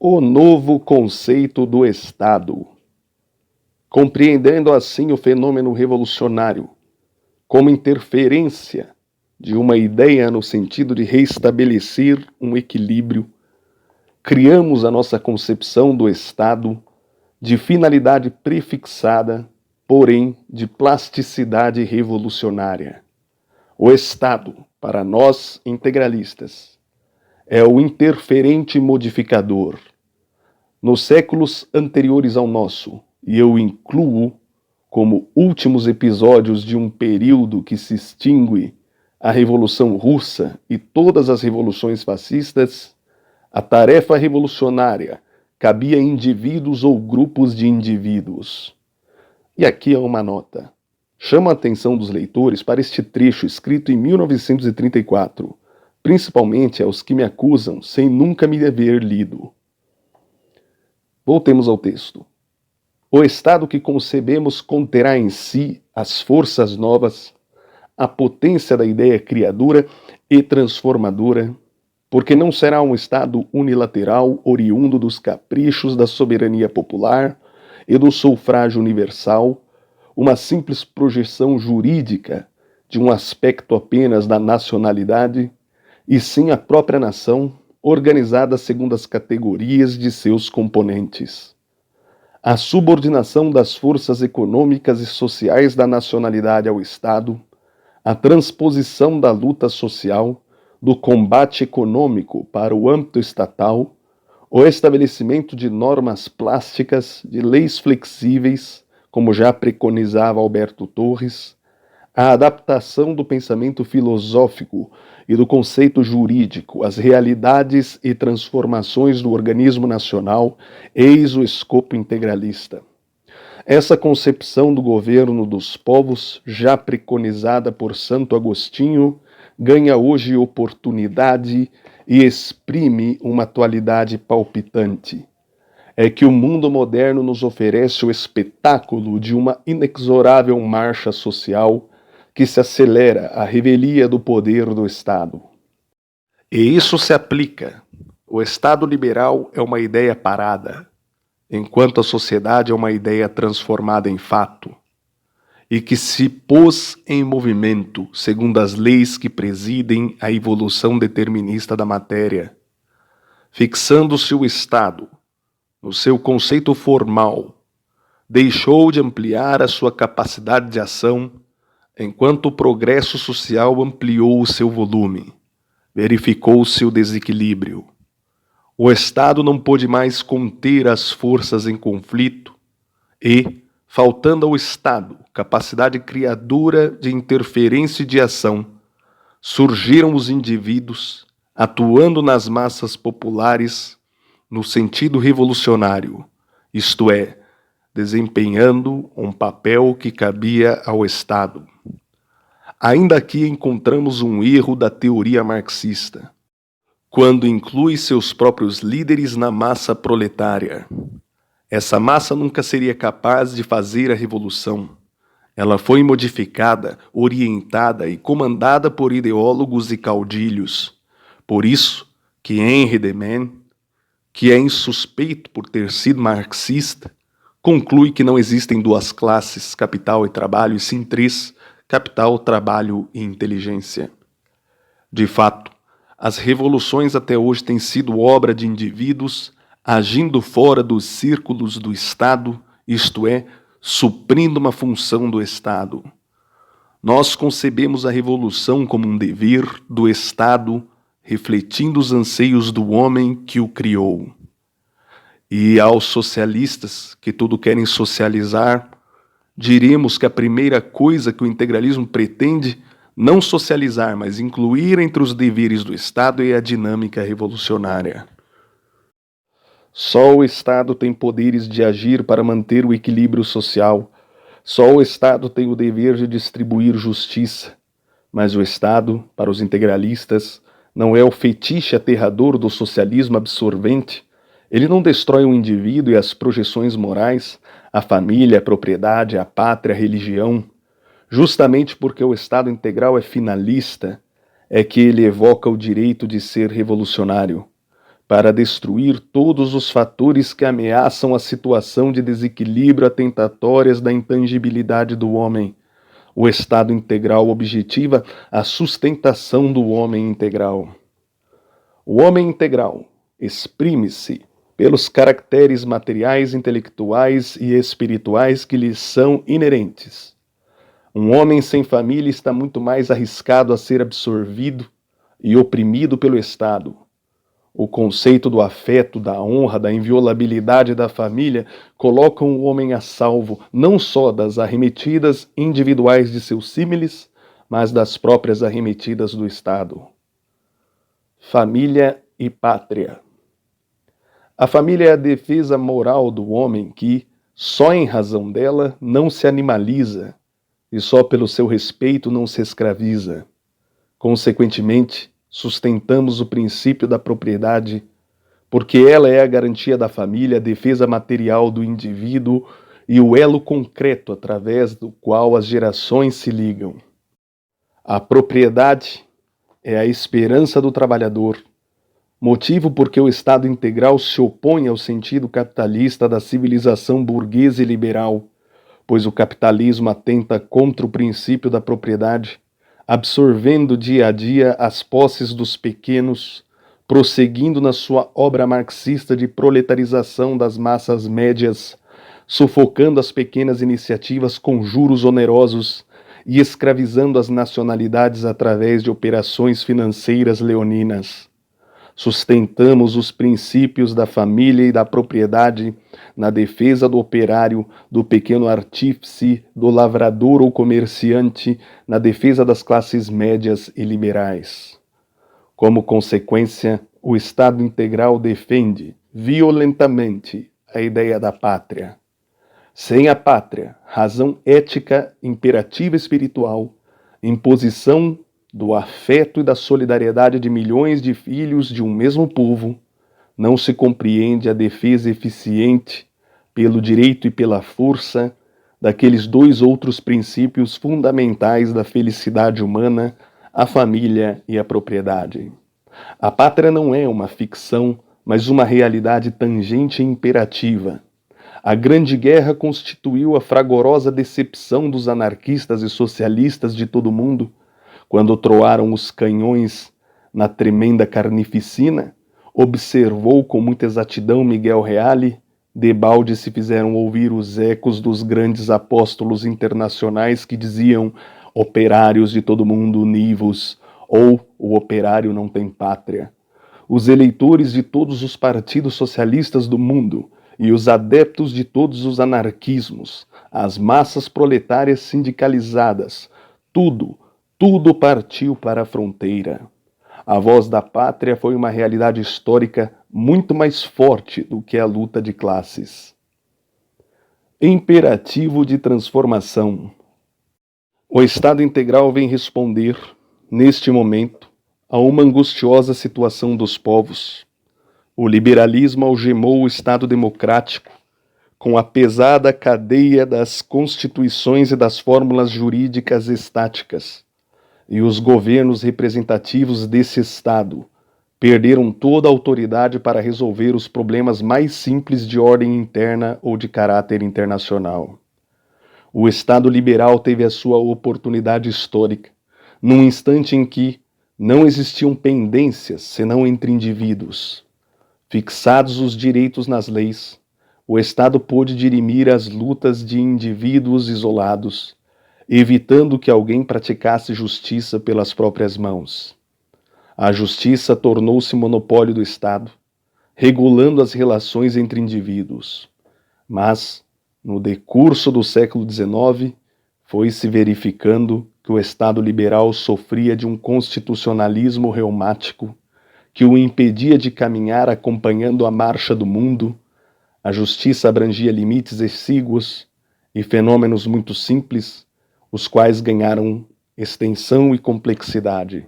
O novo conceito do Estado. Compreendendo assim o fenômeno revolucionário como interferência de uma ideia no sentido de restabelecer um equilíbrio, criamos a nossa concepção do Estado de finalidade prefixada, porém de plasticidade revolucionária. O Estado, para nós integralistas, é o interferente modificador. Nos séculos anteriores ao nosso, e eu incluo como últimos episódios de um período que se extingue a Revolução Russa e todas as revoluções fascistas, a tarefa revolucionária cabia a indivíduos ou grupos de indivíduos. E aqui é uma nota. Chamo a atenção dos leitores para este trecho escrito em 1934, principalmente aos que me acusam sem nunca me haver lido. Voltemos ao texto. O Estado que concebemos conterá em si as forças novas, a potência da ideia criadora e transformadora, porque não será um Estado unilateral oriundo dos caprichos da soberania popular e do sufrágio universal, uma simples projeção jurídica de um aspecto apenas da nacionalidade, e sim a própria nação, organizada segundo as categorias de seus componentes. A subordinação das forças econômicas e sociais da nacionalidade ao Estado, a transposição da luta social, do combate econômico para o âmbito estatal, o estabelecimento de normas plásticas, de leis flexíveis, como já preconizava Alberto Torres, a adaptação do pensamento filosófico e do conceito jurídico às realidades e transformações do organismo nacional, eis o escopo integralista. Essa concepção do governo dos povos, já preconizada por Santo Agostinho, ganha hoje oportunidade e exprime uma atualidade palpitante. É que o mundo moderno nos oferece o espetáculo de uma inexorável marcha social que se acelera à revelia do poder do Estado. E isso se aplica. O Estado liberal é uma ideia parada, enquanto a sociedade é uma ideia transformada em fato, e que se pôs em movimento segundo as leis que presidem a evolução determinista da matéria, fixando-se o Estado, no seu conceito formal, deixou de ampliar a sua capacidade de ação, enquanto o progresso social ampliou o seu volume, verificou-se o desequilíbrio. O Estado não pôde mais conter as forças em conflito e, faltando ao Estado capacidade criadora de interferência e de ação, surgiram os indivíduos, atuando nas massas populares no sentido revolucionário, isto é, desempenhando um papel que cabia ao Estado. Ainda aqui encontramos um erro da teoria marxista, quando inclui seus próprios líderes na massa proletária. Essa massa nunca seria capaz de fazer a revolução. Ela foi modificada, orientada e comandada por ideólogos e caudilhos. Por isso que Henri Demen, que é insuspeito por ter sido marxista, conclui que não existem duas classes, capital e trabalho, e sim três, capital, trabalho e inteligência. De fato, as revoluções até hoje têm sido obra de indivíduos agindo fora dos círculos do Estado, isto é, suprindo uma função do Estado. Nós concebemos a revolução como um dever do Estado, refletindo os anseios do homem que o criou. E aos socialistas que tudo querem socializar, diremos que a primeira coisa que o integralismo pretende não socializar, mas incluir entre os deveres do Estado é a dinâmica revolucionária. Só o Estado tem poderes de agir para manter o equilíbrio social. Só o Estado tem o dever de distribuir justiça. Mas o Estado, para os integralistas, não é o fetiche aterrador do socialismo absorvente. Ele não destrói o indivíduo e as projeções morais, a família, a propriedade, a pátria, a religião. Justamente porque o Estado integral é finalista, é que ele evoca o direito de ser revolucionário. para destruir todos os fatores que ameaçam a situação de desequilíbrio atentatórias da intangibilidade do homem. O Estado integral objetiva a sustentação do homem integral. O homem integral exprime-se pelos caracteres materiais, intelectuais e espirituais que lhes são inerentes. Um homem sem família está muito mais arriscado a ser absorvido e oprimido pelo Estado. O conceito do afeto, da honra, da inviolabilidade da família colocam o homem a salvo não só das arremetidas individuais de seus símiles, mas das próprias arremetidas do Estado. Família e pátria. A família é a defesa moral do homem que, só em razão dela, não se animaliza e só pelo seu respeito não se escraviza. Consequentemente, sustentamos o princípio da propriedade, porque ela é a garantia da família, a defesa material do indivíduo e o elo concreto através do qual as gerações se ligam. A propriedade é a esperança do trabalhador, motivo porque o Estado integral se opõe ao sentido capitalista da civilização burguesa e liberal, pois o capitalismo atenta contra o princípio da propriedade, absorvendo dia a dia as posses dos pequenos, prosseguindo na sua obra marxista de proletarização das massas médias, sufocando as pequenas iniciativas com juros onerosos e escravizando as nacionalidades através de operações financeiras leoninas. Sustentamos os princípios da família e da propriedade na defesa do operário, do pequeno artífice, do lavrador ou comerciante, na defesa das classes médias e liberais. Como consequência, o Estado integral defende, violentamente, a ideia da pátria. Sem a pátria, razão ética, imperativa espiritual, imposição do afeto e da solidariedade de milhões de filhos de um mesmo povo, não se compreende a defesa eficiente pelo direito e pela força daqueles dois outros princípios fundamentais da felicidade humana, a família e a propriedade. A pátria não é uma ficção, mas uma realidade tangente e imperativa. A Grande Guerra constituiu a fragorosa decepção dos anarquistas e socialistas de todo o mundo, quando troaram os canhões na tremenda carnificina, observou com muita exatidão Miguel Reale, debalde se fizeram ouvir os ecos dos grandes apóstolos internacionais que diziam: operários de todo mundo univos, ou o operário não tem pátria. Os eleitores de todos os partidos socialistas do mundo e os adeptos de todos os anarquismos, as massas proletárias sindicalizadas, tudo partiu para a fronteira. A voz da pátria foi uma realidade histórica muito mais forte do que a luta de classes. Imperativo de transformação. O Estado integral vem responder, neste momento, a uma angustiosa situação dos povos. O liberalismo algemou o Estado democrático com a pesada cadeia das constituições e das fórmulas jurídicas estáticas. E os governos representativos desse Estado perderam toda a autoridade para resolver os problemas mais simples de ordem interna ou de caráter internacional. O Estado liberal teve a sua oportunidade histórica, num instante em que não existiam pendências senão entre indivíduos. Fixados os direitos nas leis, o Estado pôde dirimir as lutas de indivíduos isolados, evitando que alguém praticasse justiça pelas próprias mãos. A justiça tornou-se monopólio do Estado, regulando as relações entre indivíduos. Mas, no decurso do século XIX, foi-se verificando que o Estado liberal sofria de um constitucionalismo reumático que o impedia de caminhar acompanhando a marcha do mundo. A justiça abrangia limites exíguos e fenômenos muito simples, os quais ganharam extensão e complexidade.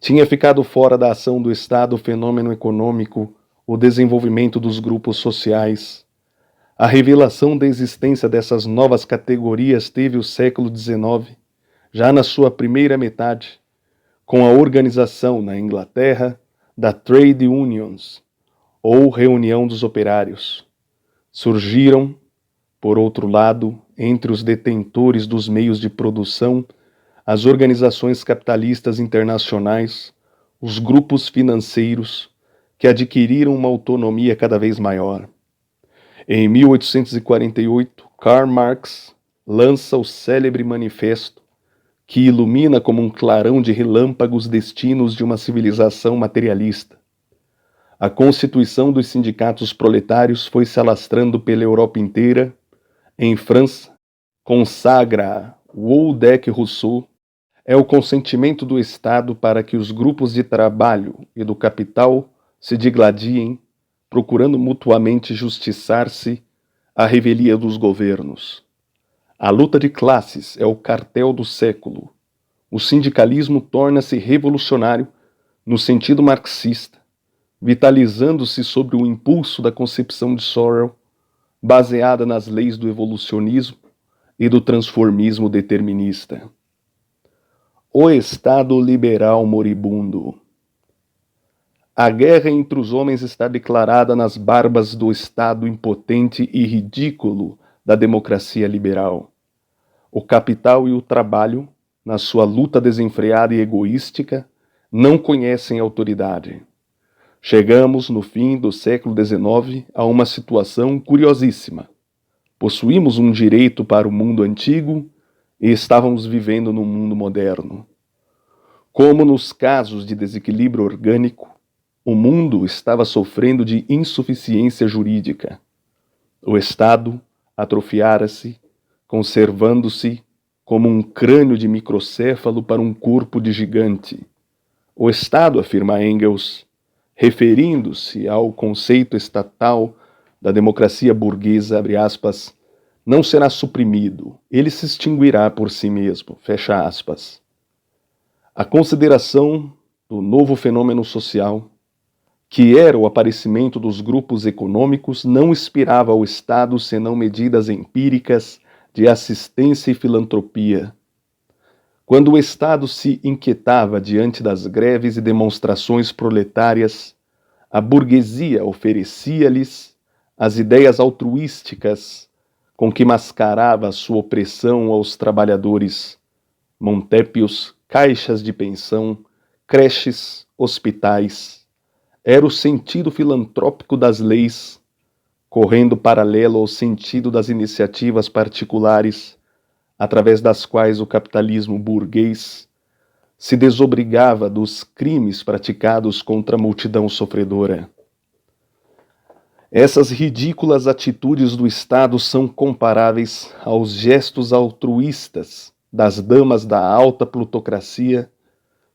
Tinha ficado fora da ação do Estado o fenômeno econômico, o desenvolvimento dos grupos sociais. A revelação da existência dessas novas categorias teve o século XIX, já na sua primeira metade, com a organização na Inglaterra da Trade Unions, ou Reunião dos Operários. Surgiram, por outro lado, entre os detentores dos meios de produção, as organizações capitalistas internacionais, os grupos financeiros, que adquiriram uma autonomia cada vez maior. Em 1848, Karl Marx lança o célebre manifesto que ilumina como um clarão de relâmpago os destinos de uma civilização materialista. A constituição dos sindicatos proletários foi se alastrando pela Europa inteira. Em França, consagra Waldeck Rousseau, é o consentimento do Estado para que os grupos de trabalho e do capital se digladiem, procurando mutuamente justiçar-se à revelia dos governos. A luta de classes é o cartel do século. O sindicalismo torna-se revolucionário no sentido marxista, vitalizando-se sobre o impulso da concepção de Sorel, baseada nas leis do evolucionismo e do transformismo determinista. O Estado liberal moribundo. A guerra entre os homens está declarada nas barbas do Estado impotente e ridículo da democracia liberal. O capital e o trabalho, na sua luta desenfreada e egoística, não conhecem autoridade. Chegamos, no fim do século XIX, a uma situação curiosíssima. Possuímos um direito para o mundo antigo e estávamos vivendo no mundo moderno. Como nos casos de desequilíbrio orgânico, o mundo estava sofrendo de insuficiência jurídica. O Estado atrofiara-se, conservando-se como um crânio de microcéfalo para um corpo de gigante. O Estado, afirma Engels, referindo-se ao conceito estatal da democracia burguesa, abre aspas, não será suprimido, ele se extinguirá por si mesmo, fecha aspas. A consideração do novo fenômeno social, que era o aparecimento dos grupos econômicos, não inspirava ao Estado senão medidas empíricas de assistência e filantropia. Quando o Estado se inquietava diante das greves e demonstrações proletárias, a burguesia oferecia-lhes as ideias altruísticas com que mascarava a sua opressão aos trabalhadores, montépios, caixas de pensão, creches, hospitais. Era o sentido filantrópico das leis, correndo paralelo ao sentido das iniciativas particulares, através das quais o capitalismo burguês se desobrigava dos crimes praticados contra a multidão sofredora. Essas ridículas atitudes do Estado são comparáveis aos gestos altruístas das damas da alta plutocracia,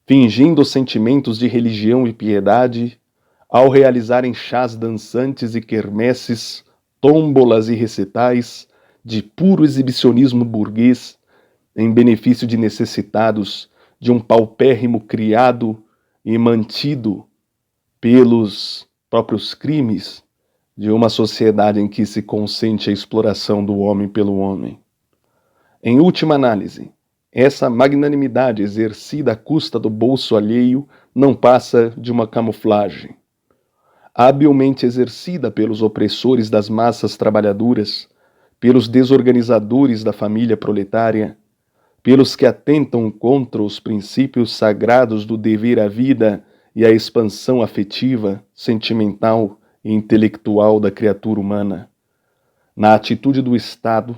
fingindo sentimentos de religião e piedade, ao realizarem chás dançantes e quermesses, tômbolas e recitais de puro exibicionismo burguês em benefício de necessitados de um paupérrimo criado e mantido pelos próprios crimes de uma sociedade em que se consente a exploração do homem pelo homem. Em última análise, essa magnanimidade exercida à custa do bolso alheio não passa de uma camuflagem. Habilmente exercida pelos opressores das massas trabalhadoras, pelos desorganizadores da família proletária, pelos que atentam contra os princípios sagrados do dever à vida e à expansão afetiva, sentimental e intelectual da criatura humana. Na atitude do Estado,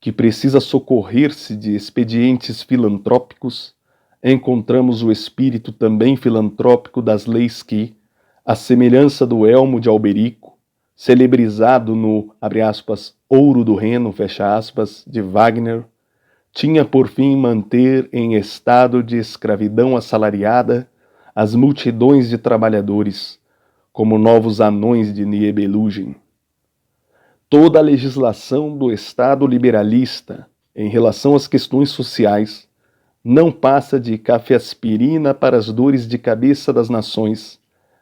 que precisa socorrer-se de expedientes filantrópicos, encontramos o espírito também filantrópico das leis que, à semelhança do elmo de Alberico, celebrizado no, abre aspas, Ouro do Reno, fecha aspas, de Wagner, tinha por fim manter em estado de escravidão assalariada as multidões de trabalhadores, como novos anões de Nibelungen. Toda a legislação do Estado liberalista em relação às questões sociais não passa de cafeaspirina para as dores de cabeça das nações,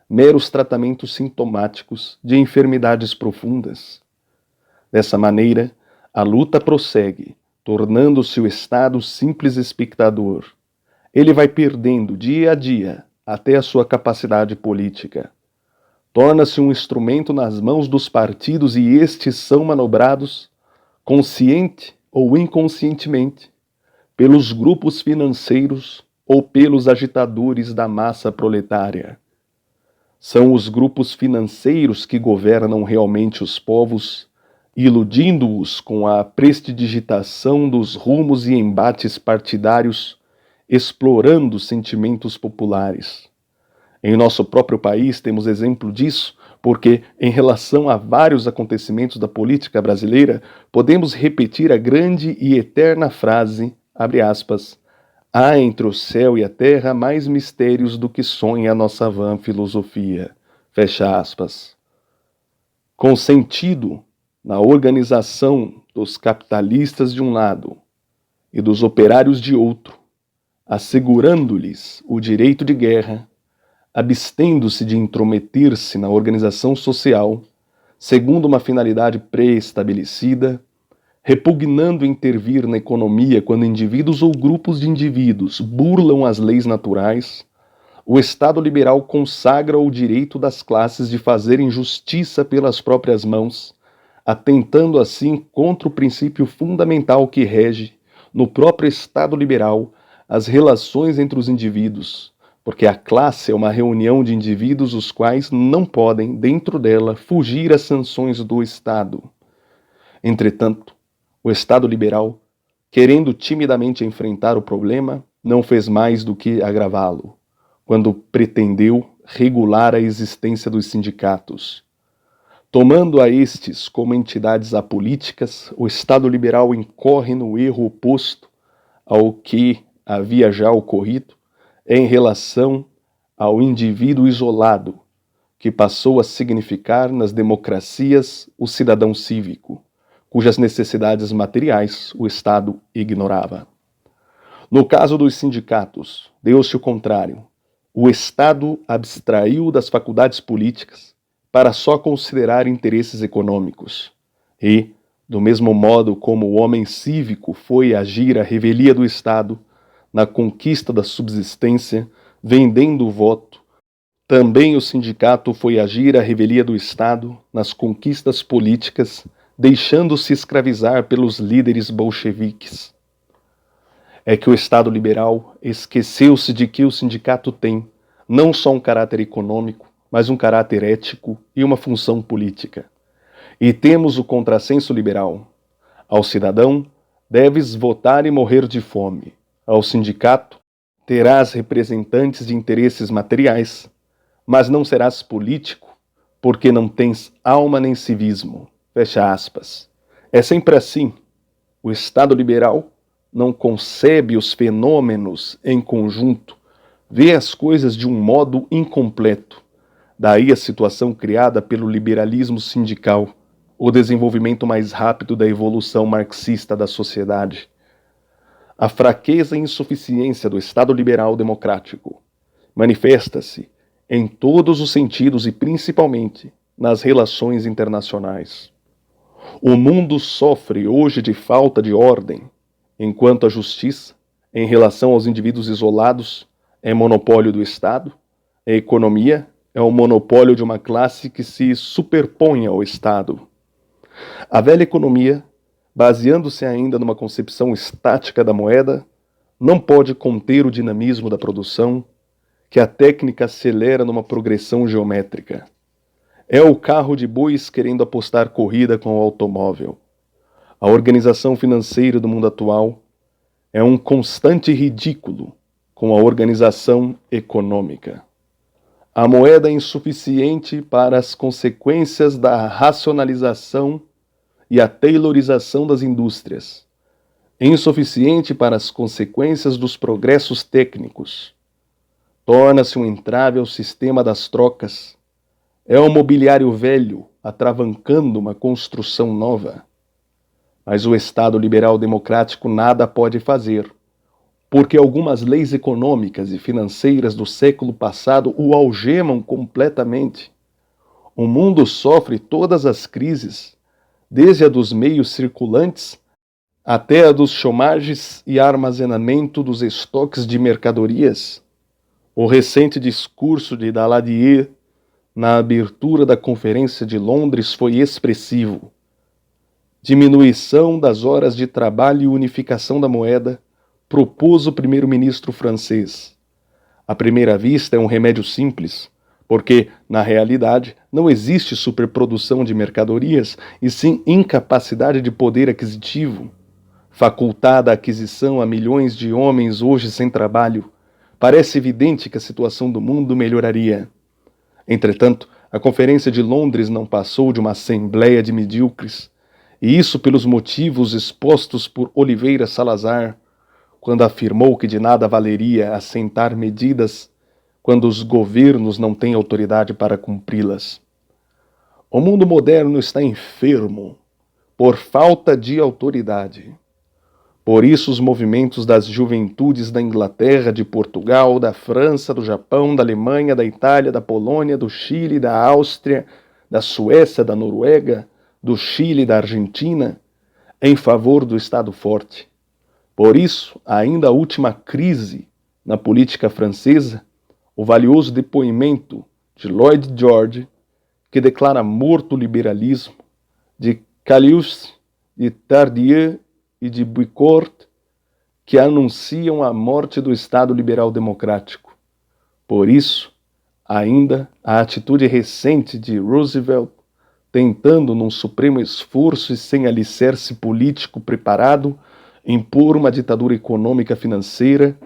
meros tratamentos sintomáticos de enfermidades profundas. Dessa maneira, a luta prossegue, tornando-se o Estado simples espectador. Ele vai perdendo, dia a dia, até a sua capacidade política. Torna-se um instrumento nas mãos dos partidos e estes são manobrados, consciente ou inconscientemente, pelos grupos financeiros ou pelos agitadores da massa proletária. São os grupos financeiros que governam realmente os povos, iludindo-os com a prestidigitação dos rumos e embates partidários, explorando sentimentos populares. Em nosso próprio país temos exemplo disso, porque, em relação a vários acontecimentos da política brasileira, podemos repetir a grande e eterna frase, abre aspas, há entre o céu e a terra mais mistérios do que sonha a nossa vã filosofia, fecha aspas. Com sentido na organização dos capitalistas de um lado e dos operários de outro, assegurando-lhes o direito de guerra, abstendo-se de intrometer-se na organização social, segundo uma finalidade pré-estabelecida, repugnando intervir na economia quando indivíduos ou grupos de indivíduos burlam as leis naturais, o Estado liberal consagra o direito das classes de fazerem justiça pelas próprias mãos, atentando assim contra o princípio fundamental que rege, no próprio Estado liberal, as relações entre os indivíduos, porque a classe é uma reunião de indivíduos os quais não podem, dentro dela, fugir às sanções do Estado. Entretanto, o Estado liberal, querendo timidamente enfrentar o problema, não fez mais do que agravá-lo, quando pretendeu regular a existência dos sindicatos. Tomando a estes como entidades apolíticas, o Estado liberal incorre no erro oposto ao que havia já ocorrido em relação ao indivíduo isolado, que passou a significar nas democracias o cidadão cívico, cujas necessidades materiais o Estado ignorava. No caso dos sindicatos, deu-se o contrário. O Estado abstraiu das faculdades políticas para só considerar interesses econômicos. E, do mesmo modo como o homem cívico foi agir à revelia do Estado, na conquista da subsistência, vendendo o voto, também o sindicato foi agir à revelia do Estado nas conquistas políticas, deixando-se escravizar pelos líderes bolcheviques. É que o Estado liberal esqueceu-se de que o sindicato tem não só um caráter econômico, mas um caráter ético e uma função política. E temos o contrassenso liberal. Ao cidadão, deves votar e morrer de fome. Ao sindicato, terás representantes de interesses materiais, mas não serás político, porque não tens alma nem civismo. Fecha aspas. É sempre assim. O Estado liberal não concebe os fenômenos em conjunto, vê as coisas de um modo incompleto. Daí a situação criada pelo liberalismo sindical, o desenvolvimento mais rápido da evolução marxista da sociedade. A fraqueza e insuficiência do Estado liberal democrático manifesta-se em todos os sentidos e principalmente nas relações internacionais. O mundo sofre hoje de falta de ordem, enquanto a justiça, em relação aos indivíduos isolados, é monopólio do Estado, a economia é o monopólio de uma classe que se superpõe ao Estado. A velha economia, baseando-se ainda numa concepção estática da moeda, não pode conter o dinamismo da produção, que a técnica acelera numa progressão geométrica. É o carro de bois querendo apostar corrida com o automóvel. A organização financeira do mundo atual é um constante ridículo com a organização econômica. A moeda é insuficiente para as consequências da racionalização e a taylorização das indústrias, insuficiente para as consequências dos progressos técnicos. Torna-se um entrave ao sistema das trocas. É o mobiliário velho atravancando uma construção nova. Mas o Estado liberal democrático nada pode fazer, porque algumas leis econômicas e financeiras do século passado o algemam completamente. O mundo sofre todas as crises, desde a dos meios circulantes até a dos chomages e armazenamento dos estoques de mercadorias. O recente discurso de Daladier na abertura da Conferência de Londres foi expressivo. Diminuição das horas de trabalho e unificação da moeda, propôs o primeiro-ministro francês. À primeira vista é um remédio simples, porque, na realidade, não existe superprodução de mercadorias e sim incapacidade de poder aquisitivo. Facultada a aquisição a milhões de homens hoje sem trabalho, parece evidente que a situação do mundo melhoraria. Entretanto, a Conferência de Londres não passou de uma assembleia de medíocres, e isso pelos motivos expostos por Oliveira Salazar, quando afirmou que de nada valeria assentar medidas quando os governos não têm autoridade para cumpri-las. O mundo moderno está enfermo por falta de autoridade. Por isso, os movimentos das juventudes da Inglaterra, de Portugal, da França, do Japão, da Alemanha, da Itália, da Polônia, do Chile, da Áustria, da Suécia, da Noruega, do Chile e da Argentina, em favor do Estado forte. Por isso, ainda a última crise na política francesa, o valioso depoimento de Lloyd George, que declara morto o liberalismo, de Cassius, de Tardieu e de Bucourt, que anunciam a morte do Estado liberal democrático. Por isso, ainda a atitude recente de Roosevelt, tentando num supremo esforço e sem alicerce político preparado, impor uma ditadura econômica financeira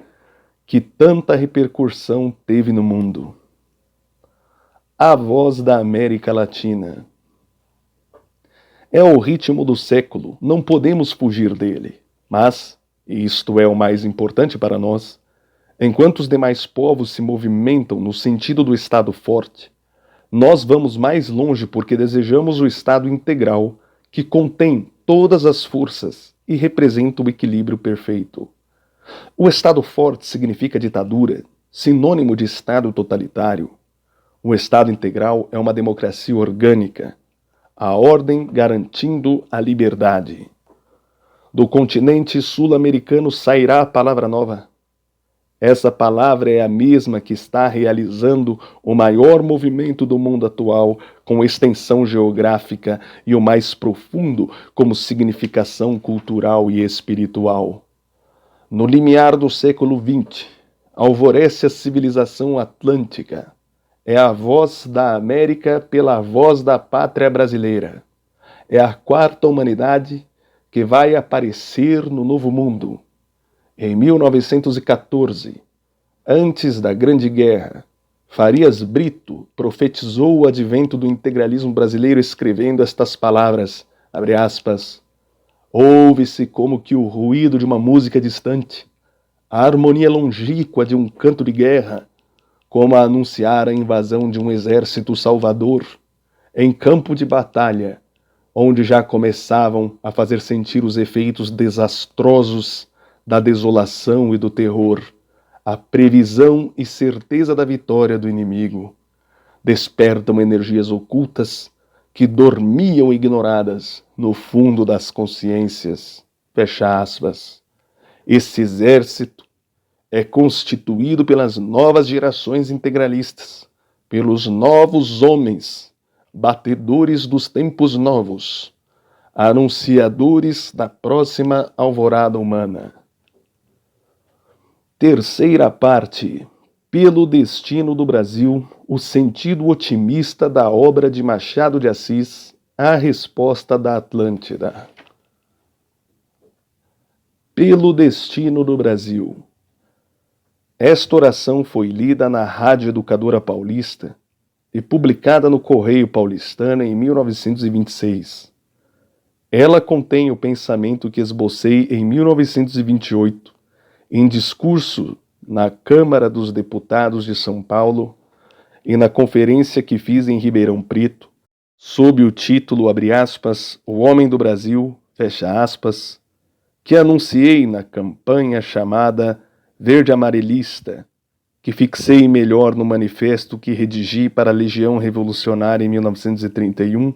que tanta repercussão teve no mundo. A voz da América Latina. É o ritmo do século, não podemos fugir dele. Mas, e isto é o mais importante para nós, enquanto os demais povos se movimentam no sentido do Estado forte, nós vamos mais longe porque desejamos o Estado integral, que contém todas as forças e representa o equilíbrio perfeito. O Estado forte significa ditadura, sinônimo de Estado totalitário. O Estado integral é uma democracia orgânica, a ordem garantindo a liberdade. Do continente sul-americano sairá a palavra nova. Essa palavra é a mesma que está realizando o maior movimento do mundo atual, com extensão geográfica e o mais profundo como significação cultural e espiritual. No limiar do século XX, alvorece a civilização atlântica. É a voz da América pela voz da pátria brasileira. É a quarta humanidade que vai aparecer no Novo Mundo. Em 1914, antes da Grande Guerra, Farias Brito profetizou o advento do integralismo brasileiro escrevendo estas palavras, abre aspas, ouve-se como que o ruído de uma música distante, a harmonia longínqua de um canto de guerra, como a anunciar a invasão de um exército salvador, em campo de batalha, onde já começavam a fazer sentir os efeitos desastrosos da desolação e do terror, a previsão e certeza da vitória do inimigo. Despertam energias ocultas que dormiam ignoradas no fundo das consciências. Fecha aspas. Esse exército é constituído pelas novas gerações integralistas, pelos novos homens, batedores dos tempos novos, anunciadores da próxima alvorada humana. Terceira parte. Pelo destino do Brasil, o sentido otimista da obra de Machado de Assis, A Resposta da Atlântida. Pelo destino do Brasil. Esta oração foi lida na Rádio Educadora Paulista e publicada no Correio Paulistano em 1926. Ela contém o pensamento que esbocei em 1928, em discurso na Câmara dos Deputados de São Paulo e na conferência que fiz em Ribeirão Preto, sob o título, abre aspas, O Homem do Brasil, fecha aspas, que anunciei na campanha chamada Verde Amarelista, que fixei melhor no manifesto que redigi para a Legião Revolucionária em 1931,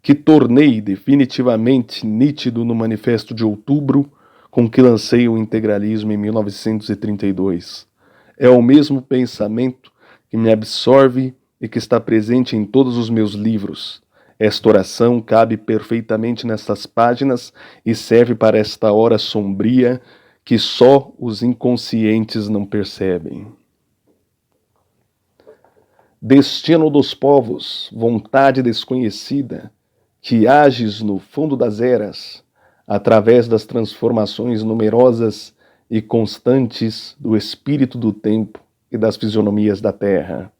que tornei definitivamente nítido no manifesto de outubro, com que lancei o integralismo em 1932. É o mesmo pensamento que me absorve e que está presente em todos os meus livros. Esta oração cabe perfeitamente nestas páginas e serve para esta hora sombria que só os inconscientes não percebem. Destino dos povos, vontade desconhecida, que ages no fundo das eras, através das transformações numerosas e constantes do espírito do tempo e das fisionomias da terra.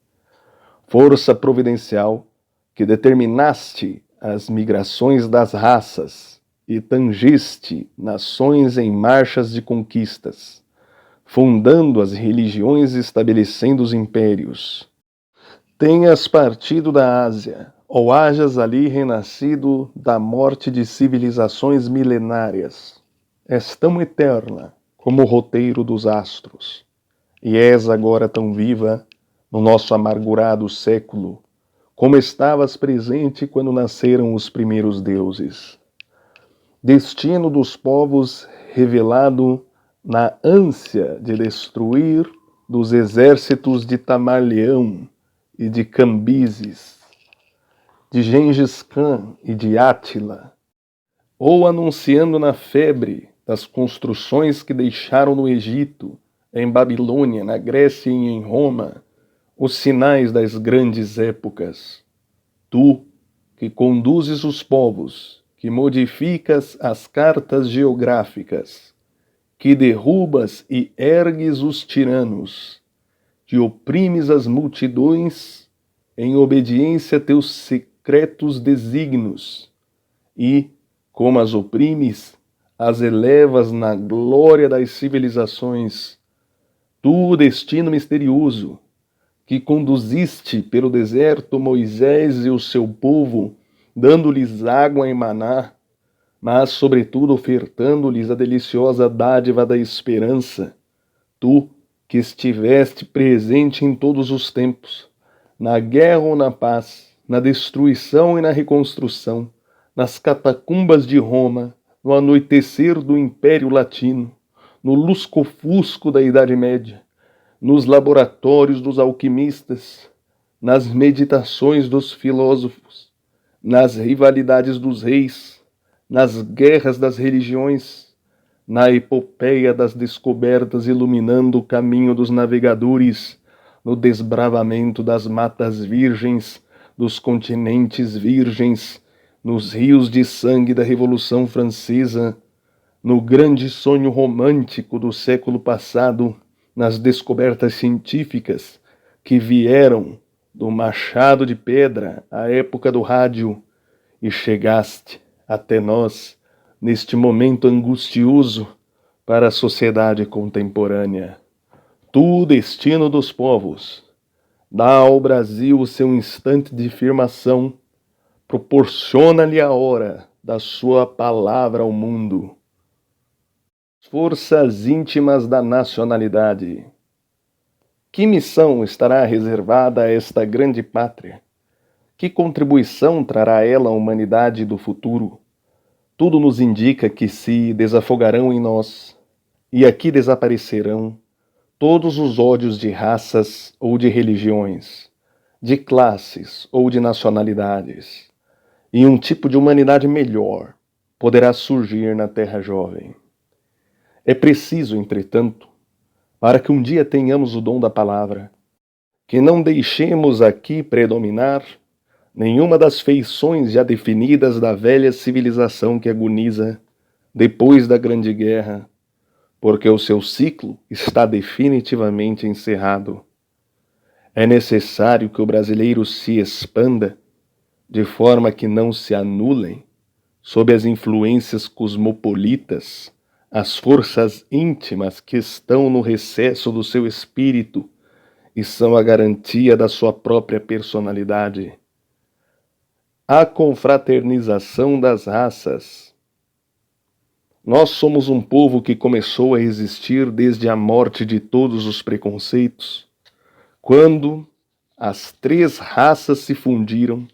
Força providencial que determinaste as migrações das raças e tangiste nações em marchas de conquistas, fundando as religiões e estabelecendo os impérios. Tenhas partido da Ásia, ou hajas ali renascido da morte de civilizações milenárias. És tão eterna como o roteiro dos astros, e és agora tão viva no nosso amargurado século, como estavas presente quando nasceram os primeiros deuses. Destino dos povos revelado na ânsia de destruir dos exércitos de Tamarleão e de Cambises, de Gengis Khan e de Átila, ou anunciando na febre das construções que deixaram no Egito, em Babilônia, na Grécia e em Roma, os sinais das grandes épocas. Tu, que conduzes os povos, que modificas as cartas geográficas, que derrubas e ergues os tiranos, que oprimes as multidões em obediência a teus secretos desígnios e, como as oprimes, as elevas na glória das civilizações. Tu, destino misterioso, que conduziste pelo deserto Moisés e o seu povo, dando-lhes água em Maná, mas, sobretudo, ofertando-lhes a deliciosa dádiva da esperança. Tu, que estiveste presente em todos os tempos, na guerra ou na paz, na destruição e na reconstrução, nas catacumbas de Roma, no anoitecer do Império Latino, no lusco-fusco da Idade Média, nos laboratórios dos alquimistas, nas meditações dos filósofos, nas rivalidades dos reis, nas guerras das religiões, na epopeia das descobertas iluminando o caminho dos navegadores, no desbravamento das matas virgens, dos continentes virgens, nos rios de sangue da Revolução Francesa, no grande sonho romântico do século passado, nas descobertas científicas que vieram do machado de pedra à época do rádio e chegaste até nós neste momento angustioso para a sociedade contemporânea. Tu, destino dos povos, dá ao Brasil o seu instante de firmação, proporciona-lhe a hora da sua palavra ao mundo. Forças íntimas da nacionalidade. Que missão estará reservada a esta grande pátria? Que contribuição trará ela à humanidade do futuro? Tudo nos indica que se desafogarão em nós, e aqui desaparecerão todos os ódios de raças ou de religiões, de classes ou de nacionalidades, e um tipo de humanidade melhor poderá surgir na Terra Jovem. É preciso, entretanto, para que um dia tenhamos o dom da palavra, que não deixemos aqui predominar nenhuma das feições já definidas da velha civilização que agoniza depois da Grande Guerra, porque o seu ciclo está definitivamente encerrado. É necessário que o brasileiro se expanda de forma que não se anulem, sob as influências cosmopolitas, as forças íntimas que estão no recesso do seu espírito e são a garantia da sua própria personalidade. A confraternização das raças. Nós somos um povo que começou a existir desde a morte de todos os preconceitos, quando as três raças se fundiram,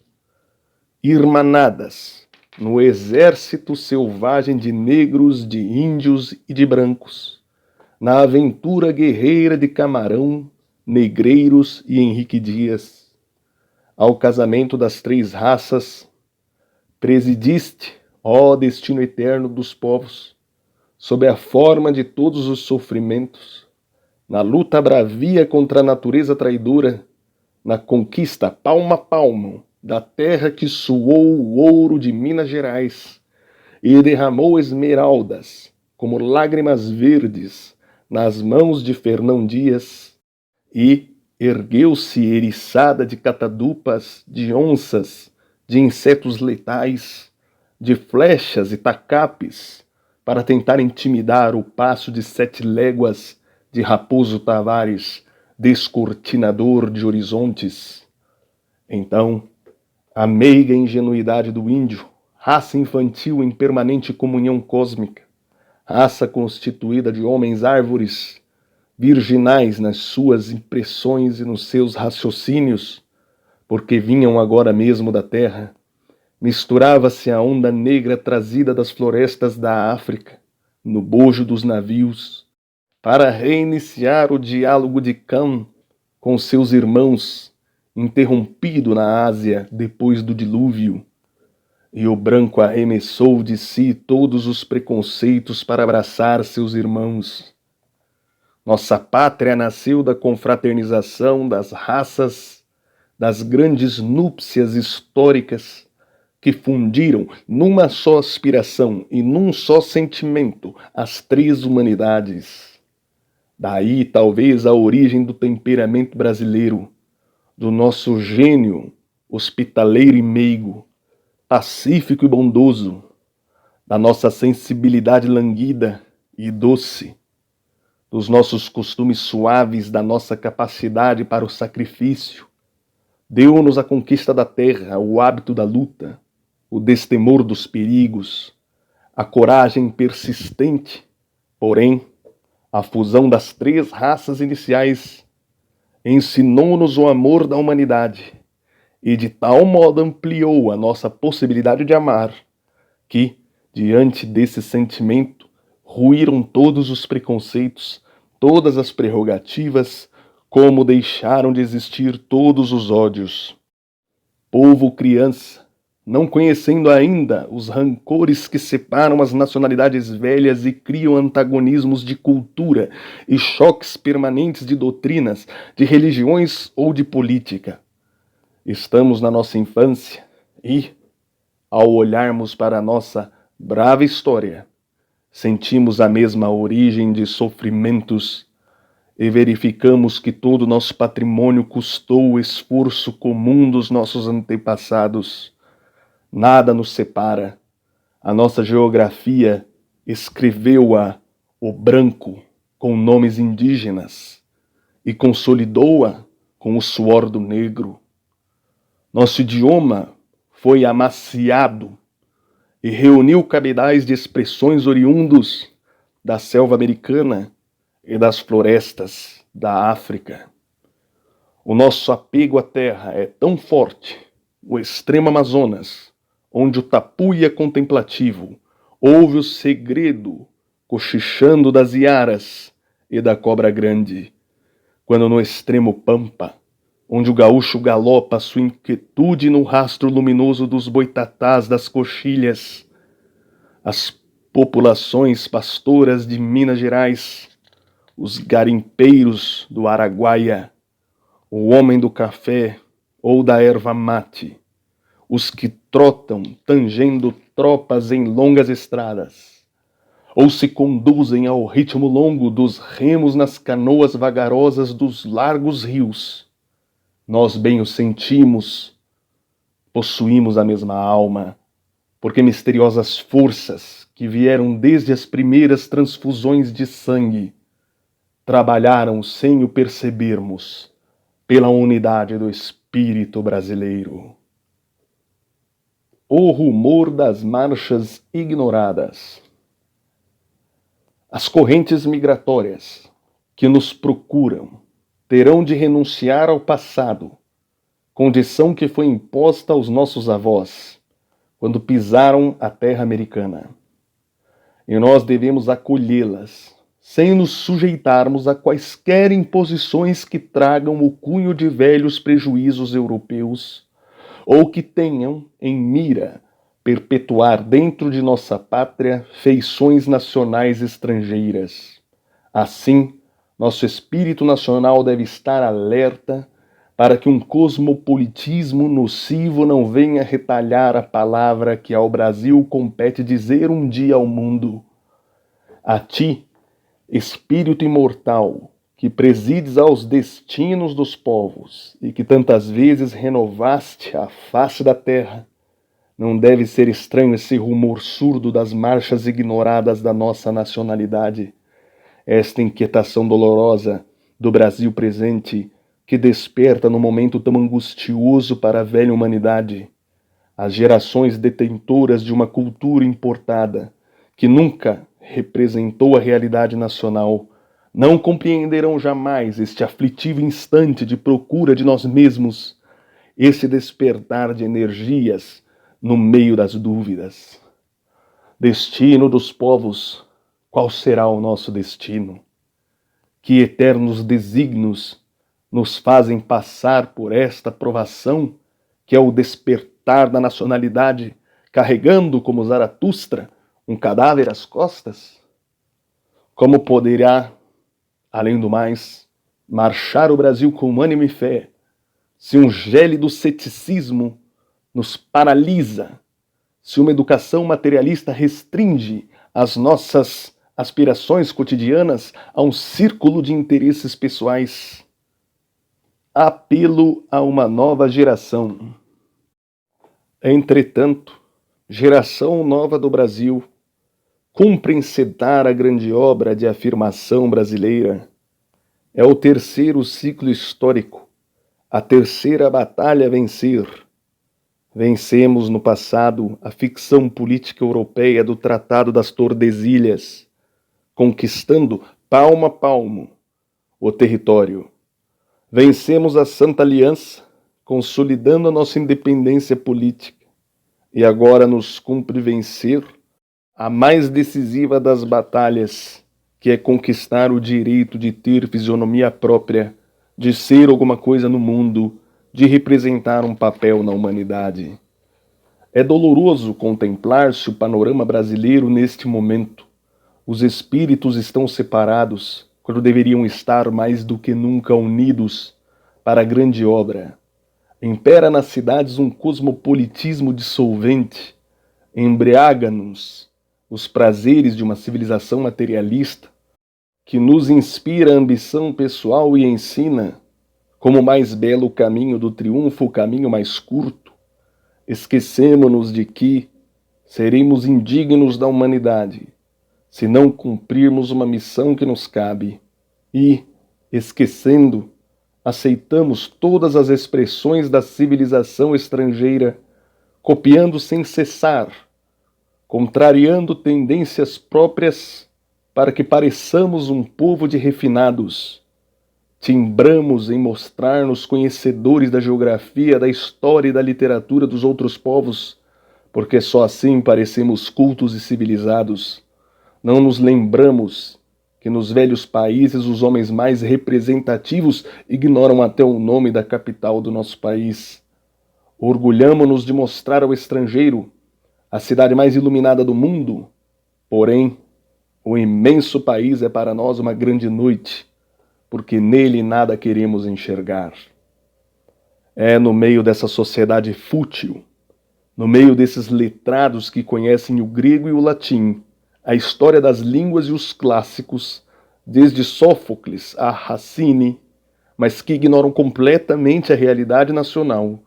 irmanadas no exército selvagem de negros, de índios e de brancos, na aventura guerreira de Camarão, Negreiros e Henrique Dias, ao casamento das três raças, presidiste, ó destino eterno dos povos, sob a forma de todos os sofrimentos, na luta bravia contra a natureza traidora, na conquista palmo a palmo da terra que suou o ouro de Minas Gerais e derramou esmeraldas como lágrimas verdes nas mãos de Fernão Dias, e ergueu-se eriçada de catadupas, de onças, de insetos letais, de flechas e tacapes, para tentar intimidar o passo de 7 léguas de Raposo Tavares, descortinador de horizontes. Então, a meiga ingenuidade do índio, raça infantil em permanente comunhão cósmica, raça constituída de homens árvores, virginais nas suas impressões e nos seus raciocínios, porque vinham agora mesmo da terra, misturava-se a onda negra trazida das florestas da África, no bojo dos navios, para reiniciar o diálogo de Cam com seus irmãos, interrompido na Ásia depois do dilúvio, e o branco arremessou de si todos os preconceitos para abraçar seus irmãos. Nossa pátria nasceu da confraternização das raças, das grandes núpcias históricas que fundiram numa só aspiração e num só sentimento as 3 humanidades. Daí talvez a origem do temperamento brasileiro, do nosso gênio hospitaleiro e meigo, pacífico e bondoso, da nossa sensibilidade languida e doce, dos nossos costumes suaves, da nossa capacidade para o sacrifício. Deu-nos a conquista da terra, o hábito da luta, o destemor dos perigos, a coragem persistente, porém, a fusão das 3 raças iniciais ensinou-nos o amor da humanidade e de tal modo ampliou a nossa possibilidade de amar que, diante desse sentimento, ruíram todos os preconceitos, todas as prerrogativas, como deixaram de existir todos os ódios. Povo criança, não conhecendo ainda os rancores que separam as nacionalidades velhas e criam antagonismos de cultura e choques permanentes de doutrinas, de religiões ou de política. Estamos na nossa infância e, ao olharmos para a nossa brava história, sentimos a mesma origem de sofrimentos e verificamos que todo o nosso patrimônio custou o esforço comum dos nossos antepassados. Nada nos separa. A nossa geografia escreveu-a o branco com nomes indígenas e consolidou-a com o suor do negro. Nosso idioma foi amaciado e reuniu cabedais de expressões oriundos da selva americana e das florestas da África. O nosso apego à terra é tão forte, o extremo Amazonas, onde o tapuia contemplativo ouve o segredo cochichando das iaras e da cobra grande, quando no extremo Pampa, onde o gaúcho galopa sua inquietude no rastro luminoso dos boitatás das coxilhas, as populações pastoras de Minas Gerais, os garimpeiros do Araguaia, o homem do café ou da erva mate, os que trotam tangendo tropas em longas estradas, ou se conduzem ao ritmo longo dos remos nas canoas vagarosas dos largos rios. Nós bem o sentimos, possuímos a mesma alma, porque misteriosas forças que vieram desde as primeiras transfusões de sangue trabalharam sem o percebermos pela unidade do espírito brasileiro. O rumor das marchas ignoradas. As correntes migratórias que nos procuram terão de renunciar ao passado, condição que foi imposta aos nossos avós quando pisaram a terra americana. E nós devemos acolhê-las, sem nos sujeitarmos a quaisquer imposições que tragam o cunho de velhos prejuízos europeus ou que tenham em mira perpetuar dentro de nossa pátria feições nacionais estrangeiras. Assim, nosso espírito nacional deve estar alerta para que um cosmopolitismo nocivo não venha retalhar a palavra que ao Brasil compete dizer um dia ao mundo. A ti, Espírito imortal, que presides aos destinos dos povos e que tantas vezes renovaste a face da terra, não deve ser estranho esse rumor surdo das marchas ignoradas da nossa nacionalidade, esta inquietação dolorosa do Brasil presente que desperta num momento tão angustioso para a velha humanidade, as gerações detentoras de uma cultura importada que nunca representou a realidade nacional, não compreenderão jamais este aflitivo instante de procura de nós mesmos, esse despertar de energias no meio das dúvidas. Destino dos povos, qual será o nosso destino? Que eternos desígnios nos fazem passar por esta provação, que é o despertar da nacionalidade, carregando como Zaratustra um cadáver às costas? Como poderá, além do mais, marchar o Brasil com ânimo e fé, se um gélido ceticismo nos paralisa, se uma educação materialista restringe as nossas aspirações cotidianas a um círculo de interesses pessoais? Apelo a uma nova geração. Entretanto, geração nova do Brasil, cumpre encetar a grande obra de afirmação brasileira. É o terceiro ciclo histórico, a terceira batalha a vencer. Vencemos no passado a ficção política europeia do Tratado das Tordesilhas, conquistando palmo a palmo o território. Vencemos a Santa Aliança, consolidando a nossa independência política. E agora nos cumpre vencer a mais decisiva das batalhas, que é conquistar o direito de ter fisionomia própria, de ser alguma coisa no mundo, de representar um papel na humanidade. É doloroso contemplar-se o panorama brasileiro neste momento. Os espíritos estão separados, quando deveriam estar mais do que nunca unidos para a grande obra. Impera nas cidades um cosmopolitismo dissolvente, embriaga-nos os prazeres de uma civilização materialista que nos inspira a ambição pessoal e ensina, como mais belo caminho do triunfo, o caminho mais curto. Esquecemo-nos de que seremos indignos da humanidade se não cumprirmos uma missão que nos cabe e, esquecendo, aceitamos todas as expressões da civilização estrangeira, copiando sem cessar, contrariando tendências próprias para que pareçamos um povo de refinados. Timbramos em mostrar-nos conhecedores da geografia, da história e da literatura dos outros povos, porque só assim parecemos cultos e civilizados. Não nos lembramos que nos velhos países os homens mais representativos ignoram até o nome da capital do nosso país. Orgulhamo-nos de mostrar ao estrangeiro a cidade mais iluminada do mundo, porém, o imenso país é para nós uma grande noite, porque nele nada queremos enxergar. É no meio dessa sociedade fútil, no meio desses letrados que conhecem o grego e o latim, a história das línguas e os clássicos, desde Sófocles a Racine, mas que ignoram completamente a realidade nacional,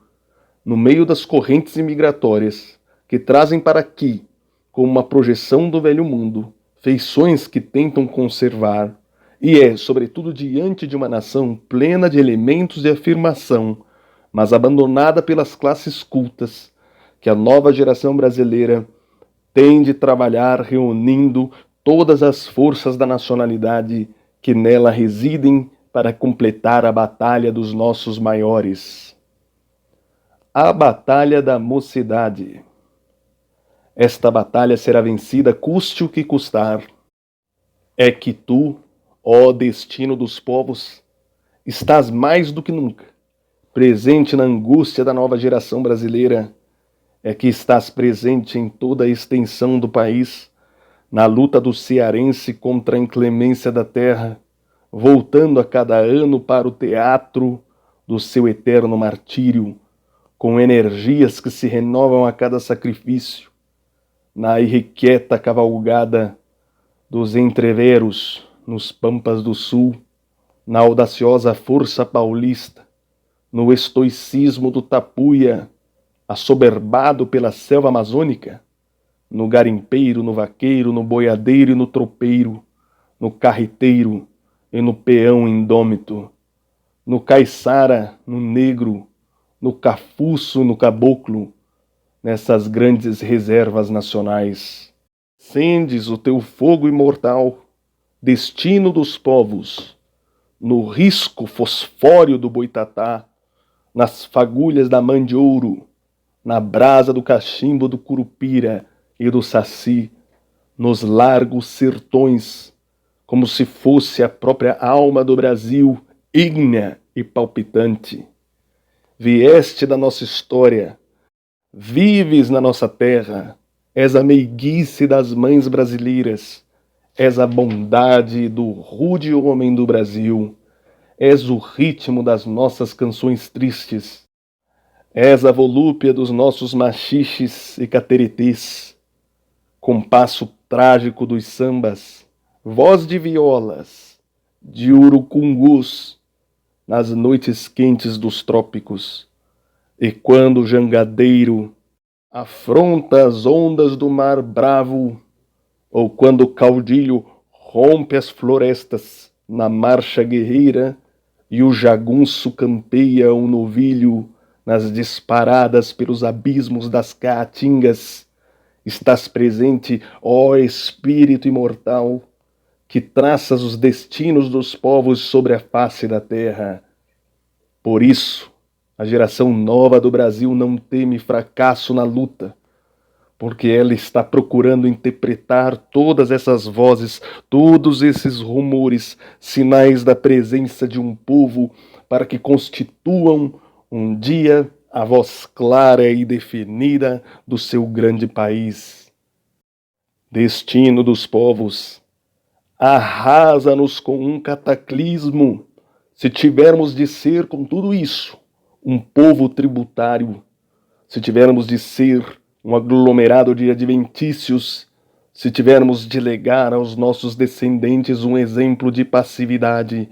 no meio das correntes imigratórias, que trazem para aqui, como uma projeção do velho mundo, feições que tentam conservar, e é, sobretudo diante de uma nação plena de elementos de afirmação, mas abandonada pelas classes cultas, que a nova geração brasileira tem de trabalhar reunindo todas as forças da nacionalidade que nela residem para completar a batalha dos nossos maiores. A batalha da mocidade. Esta batalha será vencida custe o que custar. é que tu, ó destino dos povos, estás mais do que nunca presente na angústia da nova geração brasileira, é que estás presente em toda a extensão do país, na luta do cearense contra a inclemência da terra, voltando a cada ano para o teatro do seu eterno martírio, com energias que se renovam a cada sacrifício, na irrequieta cavalgada dos entreveros nos pampas do sul, na audaciosa força paulista, no estoicismo do tapuia, assoberbado pela selva amazônica, no garimpeiro, no vaqueiro, no boiadeiro e no tropeiro, no carreteiro e no peão indômito, no caiçara, no negro, no cafuço, no caboclo, nessas grandes reservas nacionais. Acendes o teu fogo imortal, destino dos povos, no risco fosfóreo do boitatá, nas fagulhas da mandiouro, na brasa do cachimbo do curupira e do saci, nos largos sertões, como se fosse a própria alma do Brasil, ígnea e palpitante. Vieste da nossa história, vives na nossa terra, és a meiguice das mães brasileiras, és a bondade do rude homem do Brasil, és o ritmo das nossas canções tristes, és a volúpia dos nossos machiches e cateretês, compasso trágico dos sambas, voz de violas, de urucungus, nas noites quentes dos trópicos, e quando o jangadeiro afronta as ondas do mar bravo, ou quando o caudilho rompe as florestas na marcha guerreira e o jagunço campeia um novilho nas disparadas pelos abismos das caatingas, estás presente, ó Espírito imortal, que traças os destinos dos povos sobre a face da terra. Por isso, a geração nova do Brasil não teme fracasso na luta, porque ela está procurando interpretar todas essas vozes, todos esses rumores, sinais da presença de um povo para que constituam um dia a voz clara e definida do seu grande país. Destino dos povos, arrasa-nos com um cataclismo, se tivermos de ser, com tudo isso, um povo tributário, se tivermos de ser um aglomerado de adventícios, se tivermos de legar aos nossos descendentes um exemplo de passividade,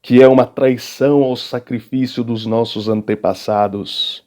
que é uma traição ao sacrifício dos nossos antepassados.